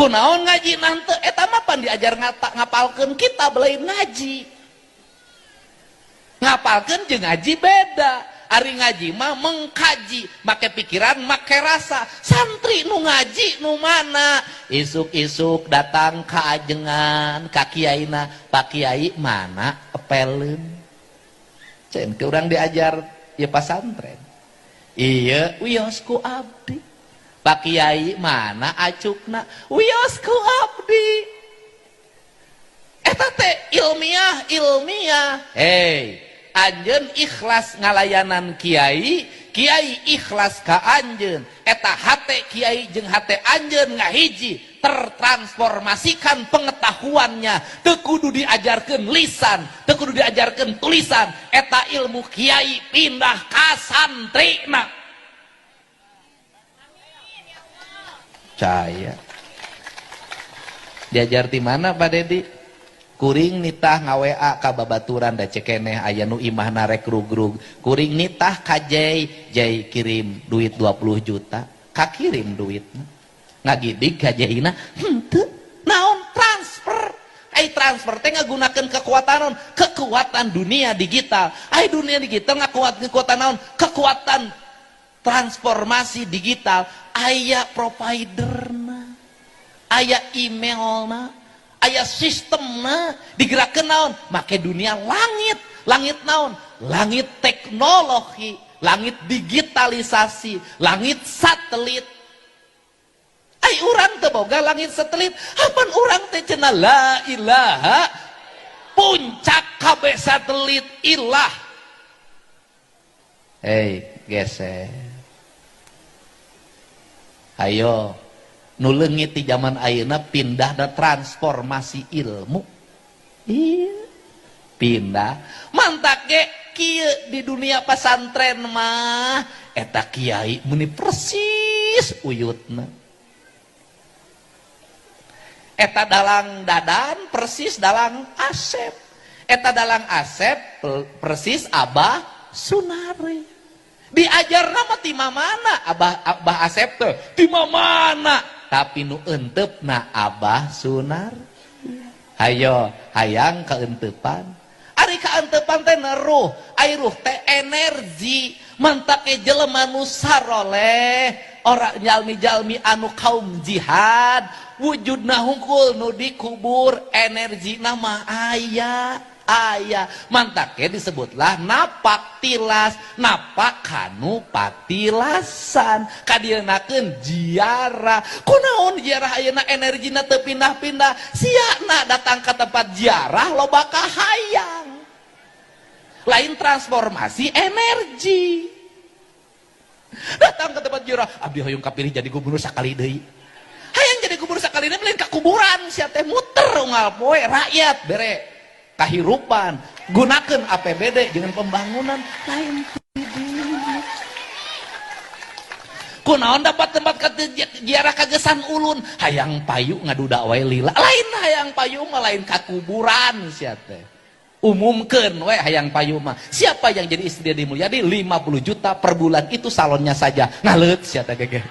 kunaon ngaji nanti eta mah pan diajar ngapalkeun kita belain ngaji ngapalkeun jeung ngaji beda. Ari ngaji mah mengkaji, make pikiran, make rasa. Santri nu ngaji nu mana? Isuk-isuk datang ka ajengan, ka kiaina, Pak Kiai mana epeleun? Cen ke urang diajar ya pasantren. Iya, wiosku abdi. Pak Kiai mana acukna? Wiosku abdi. Eta teh ilmiah. Hey, anjeun ikhlas ngalayanan kiai, kiai ikhlas ka anjeun. Eta hate kiai jeung hate anjeun ngahiji, tertransformasikan pengetahuannya. Teu kudu diajarkeun lisan, teu kudu diajarkeun tulisan. Eta ilmu kiai pindah ka santrina. Caya. Diajar di mana Pak Dedi? Kuring nitah ngawa ka babaturan da cekeneh aya nu imahna rek rugrug. Kuring nitah ka Jay kirim duit 20 juta. Ka kirim duitna. Ngagidig ka Jayna, henteu. Naon transfer? Ai transfer teh ngagunakeun kekuatan naon? Kekuatan dunia digital. Ai dunia digital ngakuat kekuatan naon? Kekuatan transformasi digital. Aya providerna. Aya emailna. Aya sistemna digerakkeun naon? Make dunia langit naon? Langit teknologi, langit digitalisasi, langit satelit. Ai urang teu boga langit satelit, hapan urang teh cenah la ilaha puncak kabeh satelit ilah. Hei, geser. Ayo nu leungit di zaman ayeuna pindah dan transformasi ilmu. Iya, pindah. Mantak ge kieu di dunia pesantren mah eta kiai meni persis uyutna. Eta dalang Dadan persis dalang Asep. Eta dalang Asep persis Abah Sunari. Diajar nama ti mamana Abah Asep teh ti mamana. Tapi nu eunteupna Abah Sunar. Hayo hayang kaeunteupan. Ari kaeunteupan teh ruh, ai ruh teh energi. Mantak ke jelema nu saroleh, ora jalmi-jalmi anu kaum jihad, wujudna hungkul nu dikubur, energina mah aya. Mantak ke disebutlah napak tilas, napak kanu patilasan, kadienakeun ziarah. Kunaon ziarah ayeuna energina teu pindah-pindah, siana datang ke tempat ziarah loba kahayang. Lain transformasi energi. Datang ke tempat ziarah, abdi hoyong kapilih jadi gubernur sakali deui. Hayang jadi gubernur sakali deui lain ka kuburan, sia teh muter unggal poe rakyat bere kahirupan, gunakan APBD dengan pembangunan lain. Kunaon dapat tempat ziarah kagesan ulun, hayang payu ngaduda wae lila. Lain hayang payu mah lain kakuburan sia teh. Umumkeun we hayang payu mah. Siapa yang jadi istri Deddy Mulyadi 50 juta per bulan itu salonnya saja. Ngaleut sia teh gege.